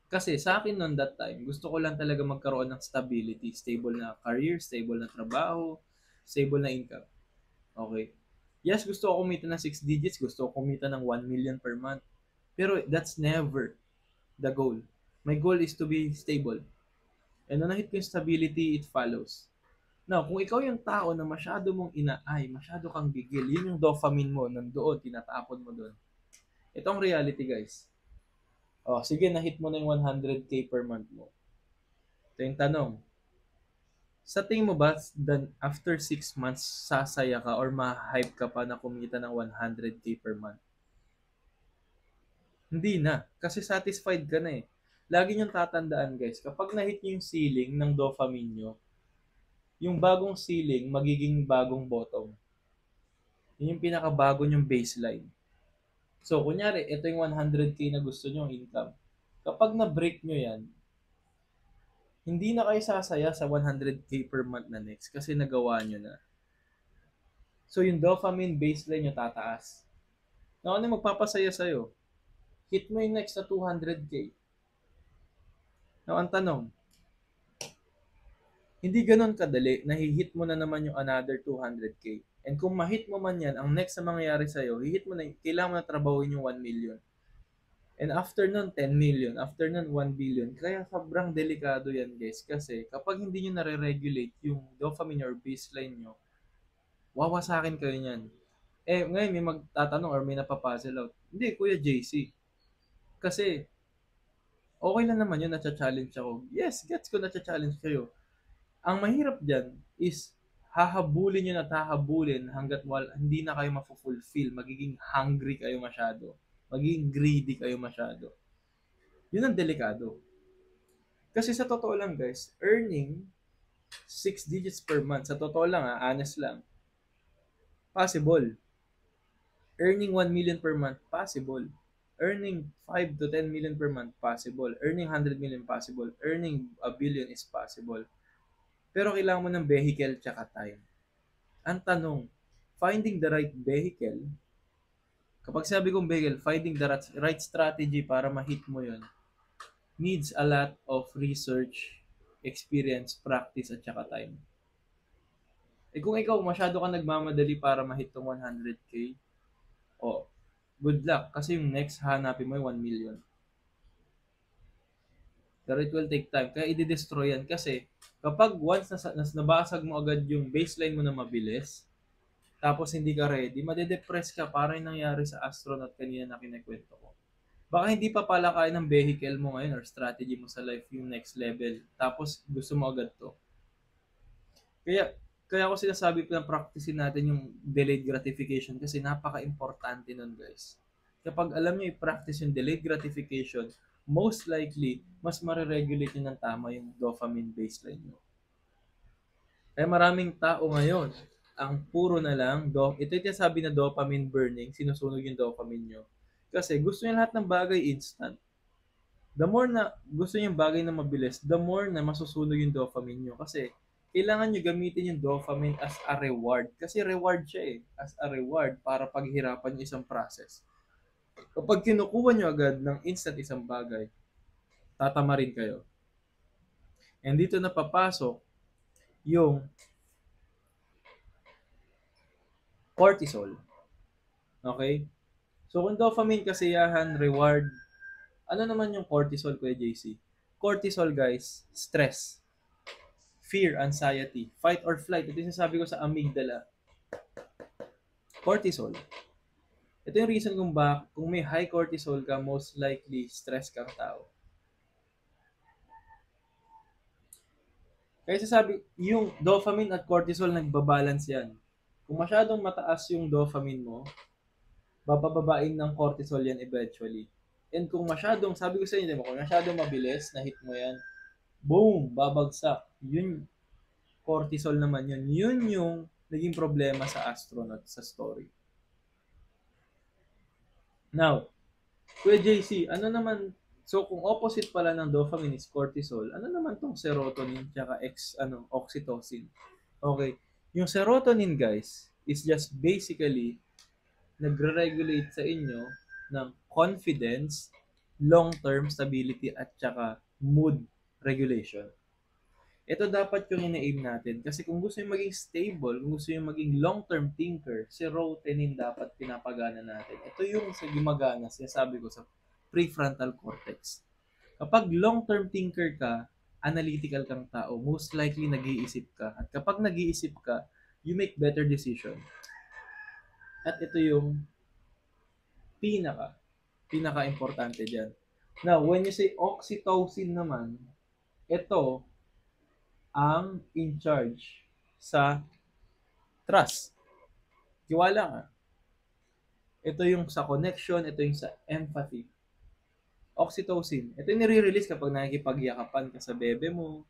Kasi sa akin noon that time, gusto ko lang talaga magkaroon ng stability, stable na career, stable na trabaho, stable na income. Okay? Yes, gusto ko kumita ng 6 digits, gusto ko kumita ng 1 million per month. Pero that's never the goal. My goal is to be stable. And nung nahit ko yung stability, it follows. Now, kung ikaw yung tao na masyado mong inaay, masyado kang gigil, yun yung dopamine mo, nandoon, tinatapon mo doon. Ito ang reality, guys. Oh, sige, na-hit mo na yung 100K per month mo. Ito yung tanong. Sa tingin mo ba, after 6 months, sasaya ka or ma-hype ka pa na kumita ng 100K per month? Hindi na. Kasi satisfied ka na eh. Lagi niyong tatandaan guys, kapag na-hit niyo yung ceiling ng dopamine niyo, yung bagong ceiling magiging bagong bottom. Yun yung pinakabago niyong baseline. So, kunyari, ito yung 100K na gusto niyong income. Kapag na-break nyo yan, hindi na kayo sasaya sa 100K per month na next kasi nagawa nyo na. So, yung dopamine baseline nyo tataas. Na ano magpapasaya sa'yo? Hit mo yung next na 200K. Now, ang tanong, hindi ganon kadali, nahihit mo na naman yung another 200K. And kung ma-hit mo man yan, ang next na mangyayari sa'yo, hihit mo na, kailangan mo na trabahuin yung 1 million. And after nun, 10 million. After nun, 1 billion. Kaya sobrang delikado yan, guys. Kasi kapag hindi nyo nare-regulate yung dopamine or baseline nyo, wawasakin kayo niyan. Eh, ngayon may magtatanong or may napapuzzle out. Hindi, Kuya JC. Kasi, okay lang naman yun, na-challenge ako. Yes, gets ko na-challenge kayo. Ang mahirap dyan is, hahabulin nyo at hahabulin hanggat hindi na kayo mafulfill. Magiging hungry kayo masyado. Magiging greedy kayo masyado. Yun ang delikado. Kasi sa totoo lang guys, earning 6 digits per month, sa totoo lang honest lang, possible. Earning 1 million per month, possible. Earning 5 to 10 million per month, possible. Earning 100 million, possible. Earning a billion is possible. Pero kailangan mo ng vehicle tsaka time. Ang tanong, finding the right vehicle, kapag sabi kong vehicle, finding the right strategy para ma-hit mo yun, needs a lot of research, experience, practice, at saka time. Eh kung ikaw masyado ka nagmamadali para ma-hit tong 100K, oh, good luck kasi yung next hanapin mo yung 1 million. Pero it will take time. Kaya i-destroy yan kasi kapag once nabasag mo agad yung baseline mo na mabilis, tapos hindi ka ready, madedepress ka para yung nangyari sa astronaut kanina na kinikwento ko. Baka hindi pa pala kaya ng vehicle mo ngayon or strategy mo sa life yung next level. Tapos gusto mo agad to. Kaya kaya ako sinasabi ko na practicein natin yung delayed gratification kasi napaka-importante nun guys. Kapag alam niyo i-practice yung delayed gratification, most likely, mas mariregulate nyo ng tama yung dopamine baseline nyo. Kaya maraming tao ngayon, ang puro na lang, ito yung sabi na dopamine burning, sinusunog yung dopamine nyo. Kasi gusto nyo lahat ng bagay instant. The more na gusto niyo yung bagay na mabilis, the more na masusunog yung dopamine niyo. Kasi kailangan niyo gamitin yung dopamine as a reward. Kasi reward siya eh. As a reward para paghirapan yung isang process. Kapag kinukuha niyo agad ng instant isang bagay, tatama rin kayo. And dito na papasok yung cortisol. Okay? So kung dopamine, kasiyahan, reward, ano naman yung cortisol, Kuya JC? Cortisol, guys, stress, fear, anxiety, fight or flight. Ito yung sinasabi ko sa amygdala. Cortisol. Ito yung reason kung may high cortisol ka, most likely stress kang tao. Kaya sasabi, yung dopamine at cortisol nagbabalance yan. Kung masyadong mataas yung dopamine mo, bababain ng cortisol yan eventually. And kung masyadong, sabi ko sa inyo, kung masyadong mabilis, na hit mo yan, boom, babagsak. Yun, cortisol naman yun. Yun yung naging problema sa astronaut sa story. Now, Kuya JC, ano naman, so kung opposite pala ng dopamine is cortisol, ano naman tong serotonin tsaka oxytocin? Okay, yung serotonin guys is just basically nagre-regulate sa inyo ng confidence, long-term stability at tsaka mood regulation. Ito dapat yung ina-aim natin. Kasi kung gusto yung maging stable, kung gusto yung maging long-term thinker, serotonin dapat pinapagana natin. Ito yung sa gumagana, sinasabi ko sa prefrontal cortex. Kapag long-term thinker ka, analytical kang tao, most likely nag-iisip ka. At kapag nag-iisip ka, you make better decision. At ito yung pinaka-importante dyan. Now, when you say oxytocin naman, ito ang in charge sa trust. Tiwala ka. Ito yung sa connection, ito yung sa empathy. Oxytocin. Ito yung nire-release kapag nakikipagyakapan ka sa bebe mo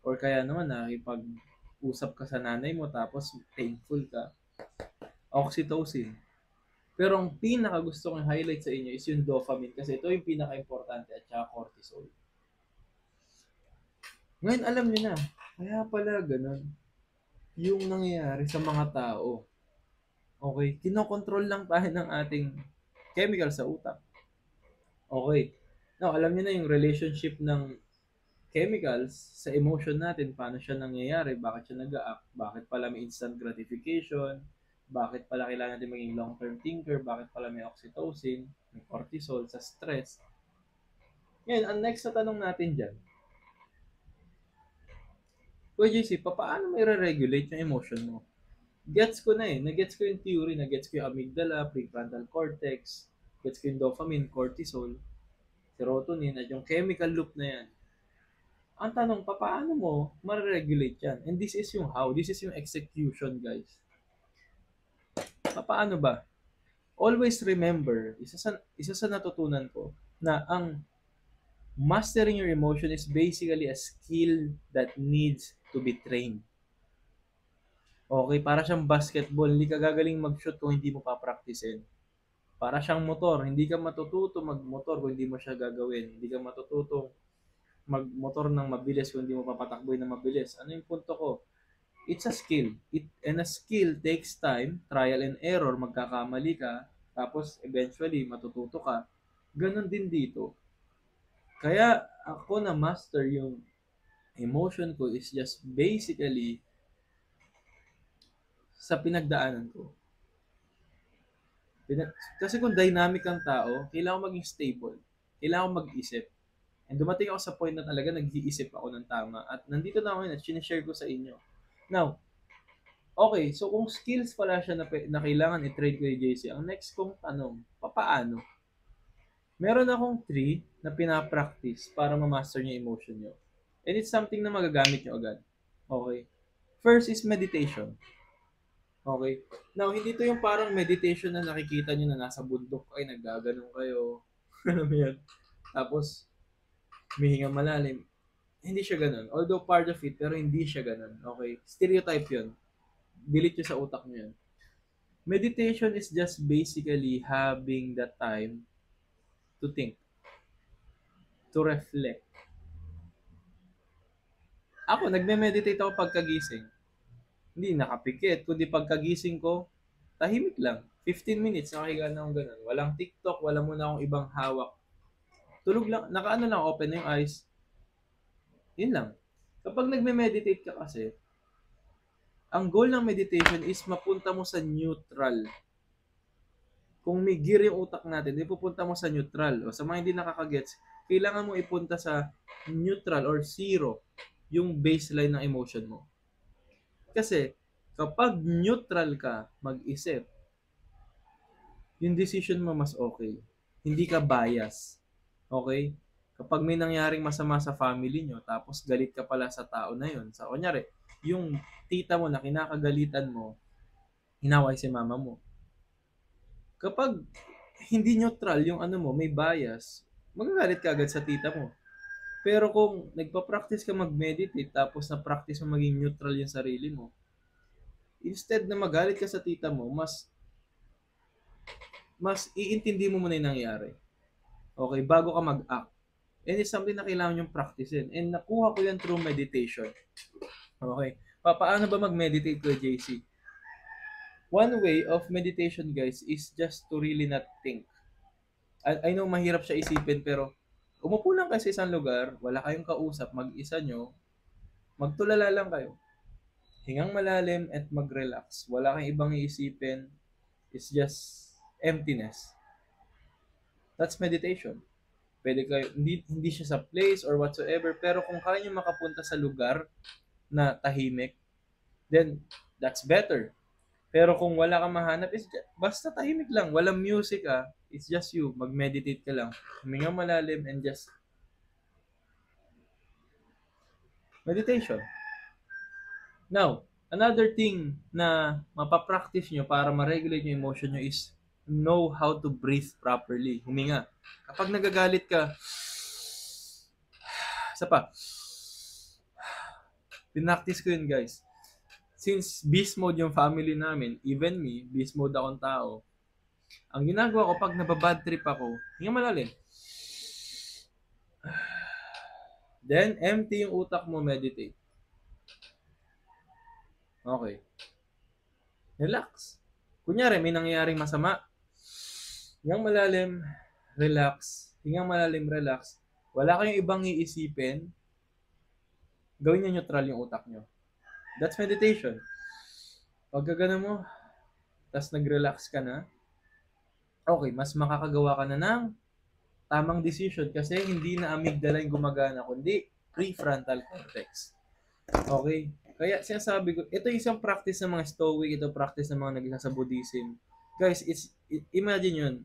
or kaya naman nakikipag-usap ka sa nanay mo tapos thankful ka. Oxytocin. Pero ang pinaka gusto kong highlight sa inyo is yung dopamine kasi ito yung pinaka-importante at saka cortisol. Ngayon alam niyo na, kaya pala ganun yung nangyayari sa mga tao. Okay, kinokontrol lang tayo ng ating chemical sa utak. Okay. Now, alam niyo na yung relationship ng chemicals sa emotion natin, paano siya nangyayari, bakit siya nag-a-act, bakit pala may instant gratification, bakit pala kailangan natin maging long-term thinker, bakit pala may oxytocin, may cortisol sa stress. Ngayon, ang next na tanong natin dyan, Kuya JC, paano may re-regulate yung emotion mo? Gets ko na eh. Nagets ko yung theory, nagets ko yung amygdala, prefrontal cortex, gets ko yung dopamine, cortisol, serotonin, at yung chemical loop na yan. Ang tanong, paano mo ma-regulate yan? And this is yung how. This is yung execution, guys. Paano ba? Always remember, isa sa natutunan ko, na ang mastering your emotion is basically a skill that needs to be trained. Okay, para siyang basketball, hindi ka gagaling mag-shoot kung hindi mo pa-practicein. Para siyang motor, hindi ka matututo mag-motor kung hindi mo siya gagawin. Hindi ka matututo mag-motor ng mabilis kung hindi mo papatakboy ng mabilis. Ano yung punto ko? It's a skill. And a skill takes time, trial and error, magkakamali ka, tapos eventually matututo ka. Ganon din dito. Kaya ako na master yung emotion ko is just basically sa pinagdaanan ko. Kasi kung dynamic ang tao, kailangan maging stable. Kailangan mag-isip. And dumating ako sa point na talaga nag-iisip ako ng tama. At nandito na ako yun at sinishare ko sa inyo. Now, okay, so kung skills pala siya na kailangan i-trade ko yung JC, ang next kong tanong, paano? Meron akong 3 na pinapractice para ma-master niyo yung emotion niyo. And it's something na magagamit niyo agad. Okay? First is meditation. Okay? Now, hindi to yung parang meditation na nakikita niyo na nasa bundok ay naggaganon kayo. Alam mo yan? Tapos, humihinga malalim. Hindi siya ganun. Although part of it, pero hindi siya ganun. Okay? Stereotype yun. Delete nyo sa utak nyo yun. Meditation is just basically having the time to think. to reflect. Ako, nagme-meditate ako pagkagising. Hindi nakapikit, kundi pagkagising ko, tahimik lang. 15 minutes, nakahiga na akong ganun. Walang TikTok, wala muna akong ibang hawak. Tulog lang, nakaano lang, open na yung eyes. Yun lang. Kapag nagme-meditate ka kasi, ang goal ng meditation is mapunta mo sa neutral. Kung may gear yung utak natin, ipupunta mo sa neutral. O sa mga hindi nakakagets, kailangan mo ipunta sa neutral or zero yung baseline ng emotion mo. Kasi kapag neutral ka mag-isip, yung decision mo mas okay. Hindi ka bias. Okay? Kapag may nangyaring masama sa family nyo, tapos galit ka pala sa tao na yun. Sa kunyari, yung tita mo na kinakagalitan mo, hinaway si mama mo. Kapag hindi neutral yung ano mo, may bias, magagalit ka agad sa tita mo. Pero kung nagpa-practice ka mag-meditate tapos na-practice mo maging neutral yung sarili mo, instead na magalit ka sa tita mo, mas iintindi mo muna yung nangyari. Okay, bago ka mag-act. And it's something na kailangan yung practicein. And nakuha ko yan through meditation. Okay. Paano ba mag-meditate ko, JC? One way of meditation, guys, is just to really not think. I know mahirap siya isipin, pero umupo lang kayo sa isang lugar, wala kayong kausap, mag-isa nyo, magtulala lang kayo. Hingang malalim at mag-relax. Wala kang ibang iisipin. It's just emptiness. That's meditation. Pwede kayo, hindi siya sa place or whatsoever, pero kung kaya nyo makapunta sa lugar na tahimik, then that's better. Pero kung wala kang mahanap, basta tahimik lang, walang music it's just you, mag-meditate ka lang, huminga malalim and just meditation. Now, another thing na mapapractice nyo para ma-regulate yung emotion nyo is know how to breathe properly. Huminga. Kapag nagagalit ka, isa pa, pinractice ko yun, guys. Since beast mode yung family namin, even me, beast mode akong tao, ang ginagawa ko pag nababad trip ako, hinga malalim. Then, empty yung utak mo, meditate. Okay. Relax. Kunyari, may nangyayaring masama, hingang malalim, relax. Hingang malalim, relax. Wala kayong ibang iisipin, gawin nyo neutral yung utak nyo. That's meditation. Pag gagana mo, tas nag-relax ka na, okay, mas makakagawa ka na ng tamang decision kasi hindi na amygdala yung gumagana, kundi prefrontal cortex. Okay? Kaya sinasabi ko, ito isang practice ng mga Stoic, ito practice ng mga nag-isa sa Buddhism. Guys, imagine yun.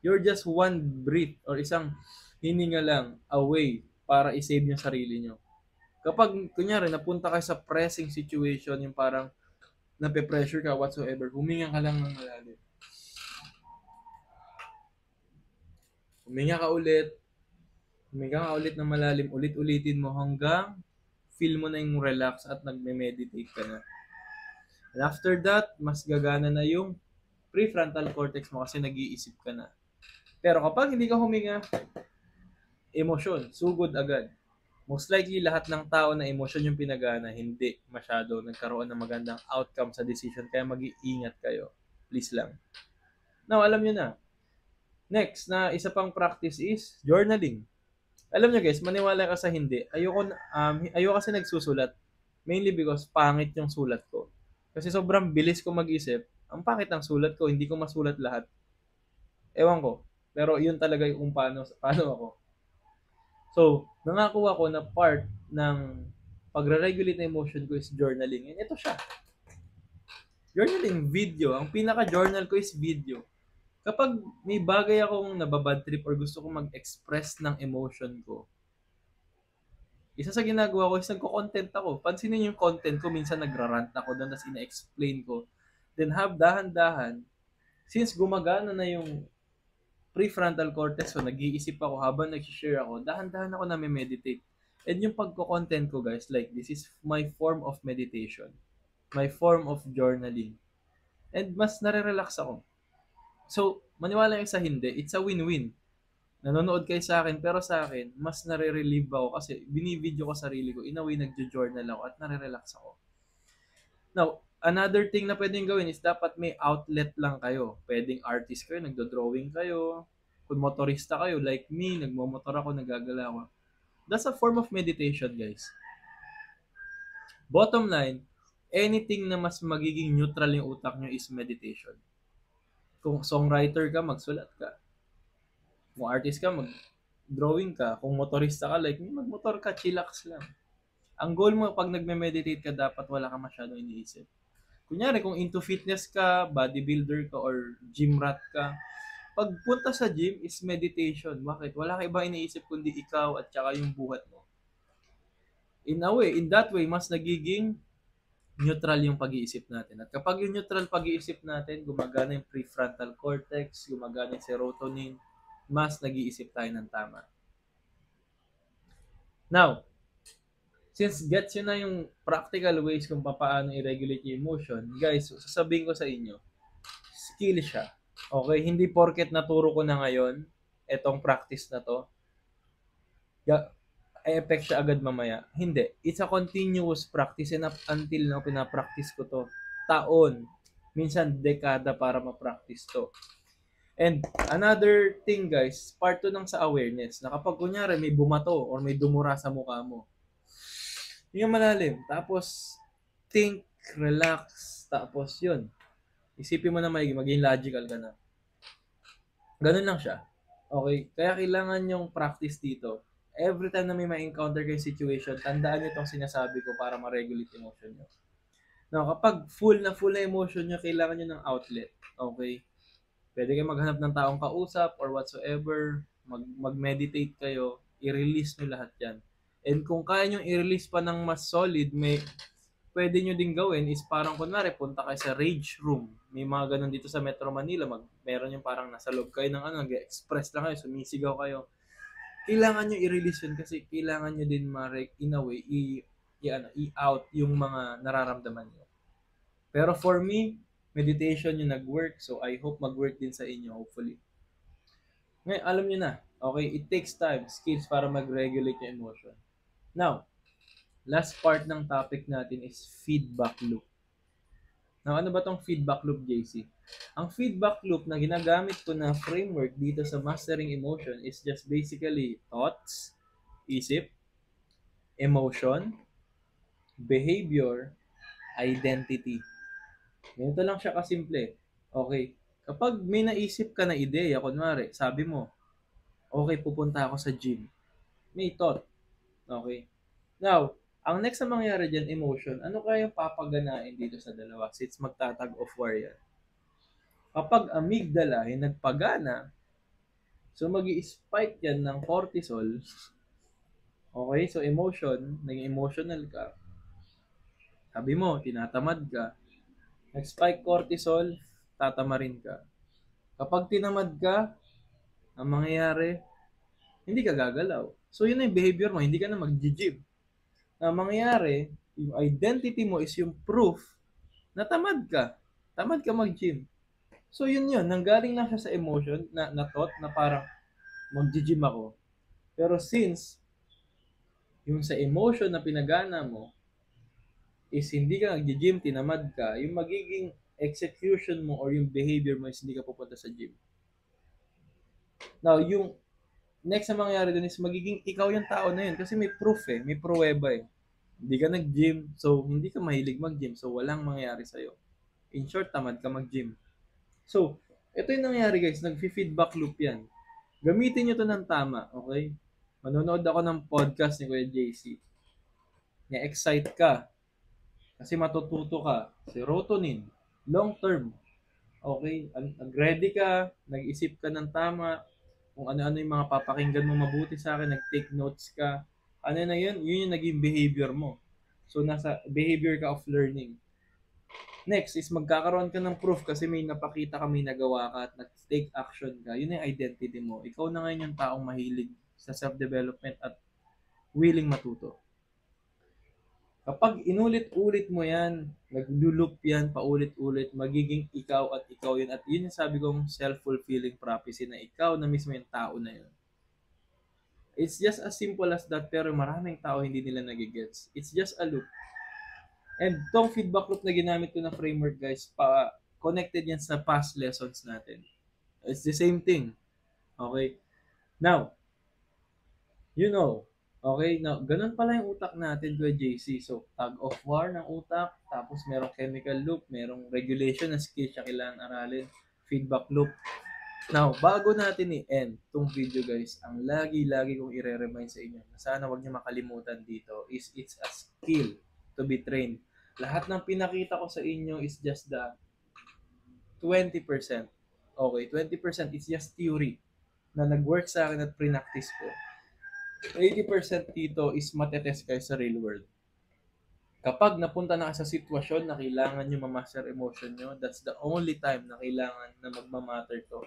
You're just one breath or isang hininga lang away para i-save yung sarili nyo. Kapag, kunyari, napunta kayo sa pressing situation, yung parang nape-pressure ka whatsoever, huminga ka lang ng malalim. Huminga ka ulit ng malalim, ulit-ulitin mo hanggang feel mo na yung relax at nagme-meditate ka na. And after that, mas gagana na yung prefrontal cortex mo kasi nag-iisip ka na. Pero kapag hindi ka huminga, emosyon, sugod agad. Most likely, lahat ng tao na emosyon yung pinagana, hindi masyado nagkaroon ng magandang outcome sa decision. Kaya mag-iingat kayo. Please lang. Now, alam nyo na. Next, na isa pang practice is journaling. Alam nyo guys, maniwala ka sa hindi. Ayoko kasi nagsusulat. Mainly because pangit yung sulat ko. Kasi sobrang bilis ko mag-isip. Ang pangit ng sulat ko, hindi ko masulat lahat. Ewan ko. Pero yun talaga yung paano ako. So, nangako ako na part ng pagre-regulate na emotion ko is journaling. And ito siya. Journaling video. Ang pinaka-journal ko is video. Kapag may bagay akong nababad trip or gusto kong mag-express ng emotion ko, isa sa ginagawa ko is nagko-content ako. Pansinin yung content ko, minsan nagrarant ako doon, tapos ina-explain ko. Then dahan-dahan, since gumagana na yung prefrontal cortex ko, nag-iisip ako habang nag-share ako, dahan-dahan ako na meditate. And yung pagko-content ko guys, like this is my form of meditation. My form of journaling. And mas nare-relax ako. So, maniwala yung sa hindi, it's a win-win. Nanonood kayo sa akin, pero sa akin, mas nare-relieve ako kasi binivideo ko sarili ko. In a way, nagjo-journal ako at nare-relax ako. Now, another thing na pwedeng gawin is dapat may outlet lang kayo. Pwedeng artist kayo, nagdo-drawing kayo. Kung motorista kayo, like me, nagmomotor ako, nagagala ako. That's a form of meditation, guys. Bottom line, anything na mas magiging neutral yung utak nyo is meditation. Kung songwriter ka, magsulat ka. Kung artist ka, mag-drawing ka. Kung motorista ka, like me, magmotor ka, chillax lang. Ang goal mo pag nagme-meditate ka, dapat wala ka masyadong iniisip. Kunyari, kung into fitness ka, bodybuilder ka, or gym rat ka, pagpunta sa gym is meditation. Bakit? Wala ka iba iniisip kundi ikaw at saka yung buhat mo. In a way, in that way, mas nagiging neutral yung pag-iisip natin. At kapag yung neutral pag-iisip natin, gumagana yung prefrontal cortex, gumagana yung serotonin, mas nag-iisip tayo ng tama. Now, since gets yun na yung practical ways kung paano i-regulate yung emotion, guys, sasabihin ko sa inyo, skill siya. Okay? Hindi porket naturo ko na ngayon, etong practice na to, i-effect siya agad mamaya. Hindi. It's a continuous practice and up until na pinapractice ko to. Taon. Minsan dekada para ma-practice to. And another thing guys, part to ng sa awareness na kapag kunyari may bumato or may dumura sa mukha mo, yung malalim. Tapos, think, relax, tapos yun. Isipin mo na maging logical ka na. Ganun lang siya. Okay? Kaya kailangan yung practice dito. Every time na may ma-encounter kayo situation, tandaan nyo itong sinasabi ko para ma-regulate emotion nyo. Now, kapag full na emotion nyo, kailangan nyo ng outlet. Okay? Pwede kayo maghanap ng taong kausap or whatsoever. Mag-meditate kayo. I-release nyo lahat yan. And kung kaya nyo i-release pa ng mas solid, pwede nyo din gawin is parang kunwari, punta kayo sa rage room. May mga ganun dito sa Metro Manila. Meron yung parang nasa loob kayo ng nag-express lang kayo, sumisigaw kayo. Kailangan nyo i-release yun kasi kailangan nyo din in a way, i-out yung mga nararamdaman nyo. Pero for me, meditation yung nag-work. So, I hope mag-work din sa inyo, hopefully. Ngayon, alam nyo na. Okay, it takes time, skills para mag-regulate yung emotion. Now, last part ng topic natin is feedback loop. Now, ano ba tong feedback loop, JC? Ang feedback loop na ginagamit ko na framework dito sa Mastering Emotion is just basically thoughts, isip, emotion, behavior, identity. Ganito lang siya kasimple. Okay. Kapag may naisip ka na ideya, kunwari, sabi mo, okay, pupunta ako sa gym. May thought. Okay. Now, ang next na mangyari dyan, emotion, ano kaya yung papaganain dito sa dalawa? Since magtatag of war yan. Kapag amygdala ay nagpagana, so magi-spike yan ng cortisol. Okay, so emotion, naging emotional ka. Sabi mo, tinatamad ka. Nag-spike cortisol, tatamarin ka. Kapag tinamad ka, ang mangyayari, hindi ka gagalaw. So yun na yung behavior mo, hindi ka na mag-gym. Na mangyayari, yung identity mo is yung proof na tamad ka. Tamad ka mag-gym. So yun, nanggaling na siya sa emotion, na thought, na parang mag-gym ako. Pero since yung sa emotion na pinagana mo is hindi ka nag-gym, tinamad ka, yung magiging execution mo or yung behavior mo is hindi ka pupunta sa gym. Now, yung next na mangyayari dun is magiging ikaw yung tao na yun kasi may proof may pruweba Hindi ka nag-gym, so hindi ka mahilig mag-gym, so walang mangyayari sa'yo. In short, tamad ka mag-gym. So, ito yung nangyayari guys, nag-feedback loop yan. Gamitin nyo to ng tama, okay? Manonood ako ng podcast ni Kuya JC. Na-excite ka. Kasi matututo ka. Serotonin. Long term. Okay? Ready ka. Nag-isip ka ng tama. Kung ano-ano yung mga papakinggan mo mabuti sa akin. Nag-take notes ka. Ano na yun? Yun yung naging behavior mo. So, nasa behavior ka of learning. Next is magkakaroon ka ng proof kasi may napakita ka, may nagawa ka at nag-take action ka. Yun yung identity mo. Ikaw na ngayon yung taong mahilig sa self-development at willing matuto. Kapag inulit-ulit mo yan, nag-loop yan, paulit-ulit, magiging ikaw at ikaw yun. At yun yung sabi kong self-fulfilling prophecy na ikaw na mismo yung tao na yun. It's just as simple as that, pero maraming tao hindi nila nagigets. It's just a loop. And tong feedback loop na ginamit ko na framework, guys, connected yan sa past lessons natin. It's the same thing. Okay? Now, you know, okay, now, ganun pala yung utak natin, Kuya JC. So, tug of war ng utak, tapos merong chemical loop, merong regulation na skills siya kailangan aralin, feedback loop. Now, bago natin i-end tong video, guys, ang lagi-lagi kong i-remind sa inyo, na sana wag niyo makalimutan dito, is it's a skill to be trained. Lahat ng pinakita ko sa inyo is just the 20%. Okay, 20% is just theory na nag-work sa akin at pre-practice ko. 80% dito is matetest kayo sa real world. Kapag napunta na sa sitwasyon na kailangan nyo ma-master emotion nyo, that's the only time na kailangan na magmamatter to.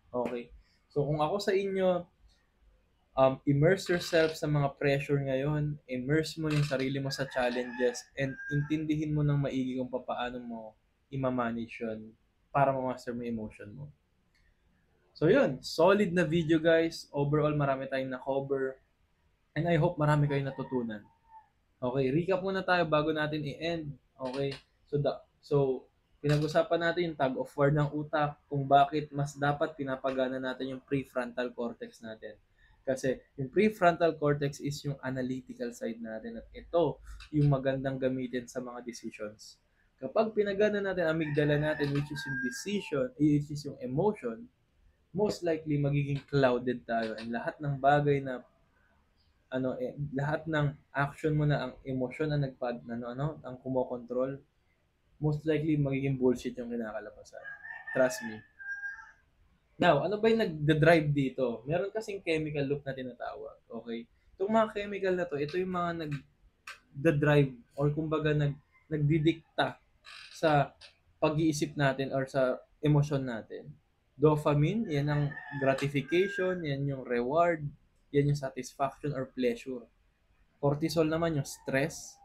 Okay? So kung ako sa inyo, immerse yourself sa mga pressure ngayon, immerse mo yung sarili mo sa challenges, and intindihin mo ng maigi kung paano mo i-manage yun para ma-master mo yung emotion mo. So yun, solid na video, guys. Overall, marami tayong na-cover. And I hope marami kayong natutunan. Okay, recap muna tayo bago natin i-end. Okay, so pinag-usapan natin yung tug of war ng utak, kung bakit mas dapat pinapagana natin yung prefrontal cortex natin. Kasi yung prefrontal cortex is yung analytical side natin, at ito yung magandang gamitin sa mga decisions. Kapag pinagana natin amygdala natin, which is yung decision, which is yung emotion, most likely magiging clouded tayo, and lahat ng bagay na lahat ng action mo na ang emosyon ang ang kumokontrol, most likely magiging bullshit yung kinakalabasan. Trust me. Now, ano ba yung nagda-drive dito? Meron kasing chemical loop na tinatawag. Okay? Itong mga chemical na to, ito yung mga nagda-drive or kumbaga nagdidikta sa pag-iisip natin or sa emosyon natin. Dopamine, yan ang gratification, yan yung reward, yan yung satisfaction or pleasure. Cortisol naman yung stress,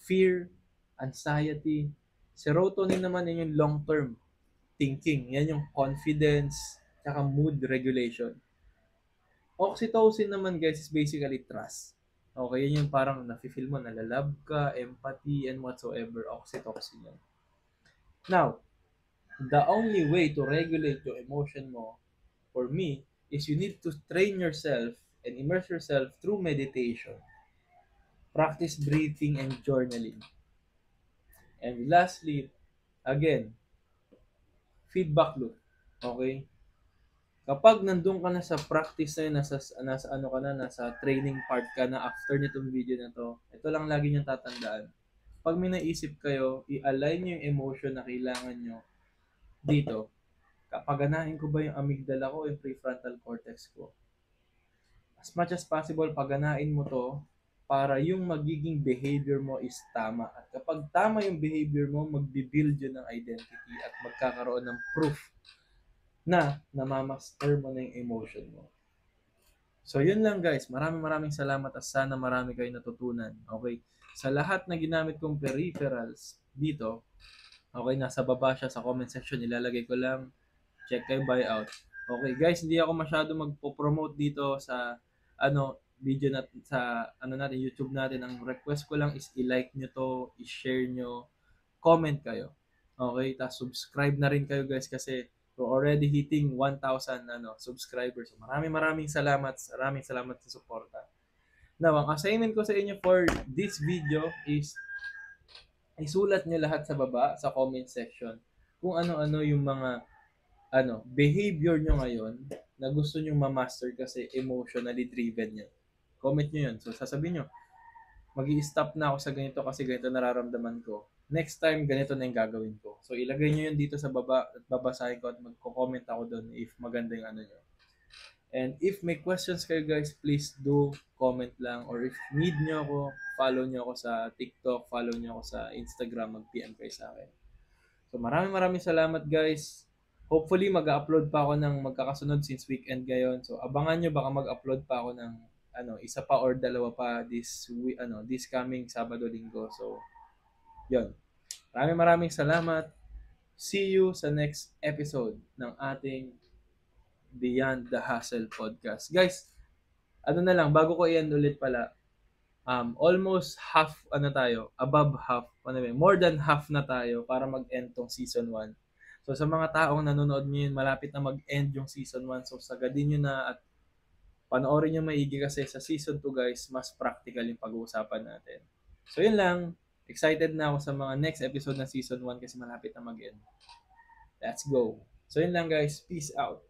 fear, anxiety. Serotonin naman yun yung long-term thinking. Yan yung confidence, tsaka mood regulation. Oxytocin naman, guys, is basically trust. Okay, yun yung parang nafe-feel mo, nalalove ka, empathy, and whatsoever. Oxytocin yan. Now, the only way to regulate your emotion mo, for me, is you need to train yourself and immerse yourself through meditation. Practice breathing and journaling. And lastly, again, feedback loop. Okay? Kapag nandun ka na sa practice na yun, nasa training part ka na after nitong video na to, ito lang lagi niyong tatandaan. Pag may naisip kayo, i-align niyo yung emotion na kailangan nyo dito. Paganahin ko ba yung amygdala ko, yung prefrontal cortex ko? As much as possible, paganain mo to para yung magiging behavior mo is tama. At kapag tama yung behavior mo, magbibuild yun ng identity at magkakaroon ng proof na namamaster mo na yung emotion mo. So yun lang, guys. Maraming salamat at sana marami kayong natutunan. Okay? Sa lahat na ginamit kong peripherals dito, okay, nasa baba siya sa comment section. Ilalagay ko lang. Check kayo buyout. Okay, guys, hindi ako masyado magpo-promote dito sa video sa natin, YouTube natin. Ang request ko lang is i-like nyo to, i-share nyo, comment kayo. Okay, tapos subscribe na rin kayo, guys, kasi we're already hitting 1,000 subscribers. So, maraming salamat. Maraming salamat sa suporta. Now, ang assignment ko sa inyo for this video is isulat nyo lahat sa baba sa comment section kung ano-ano yung mga behavior nyo ngayon na gusto nyo ma-master kasi emotionally driven yan. Comment nyo yun. So, sasabihin nyo, mag-i-stop na ako sa ganito kasi ganito nararamdaman ko. Next time, ganito na yung gagawin ko. So, ilagay nyo yun dito sa baba at babasahin ko at magko-comment ako doon if maganda yung nyo. And if may questions kayo, guys, please do comment lang. Or if need nyo ako, follow nyo ako sa TikTok, follow nyo ako sa Instagram, mag-PM kayo sa akin. So, maraming salamat, guys. Hopefully, mag-upload pa ako ng magkakasunod since weekend ngayon. So, abangan nyo, baka mag-upload pa ako ng isa pa or dalawa pa this coming Sabado, Linggo. So, yun. Maraming salamat. See you sa next episode ng ating Beyond the Hustle podcast. Guys, Ano na lang, bago ko i-end ulit pala, almost half, ano tayo, above half, ano ba, more than half na tayo para mag-end tong season 1. So sa mga taong nanonood ngayon, malapit na mag-end yung season 1. So sagadin nyo na at panoorin nyo maigi kasi sa season 2 guys, mas practical yung pag-uusapan natin. So yun lang, excited na ako sa mga next episode ng season 1 kasi malapit na mag-end. Let's go. So yun lang guys, peace out.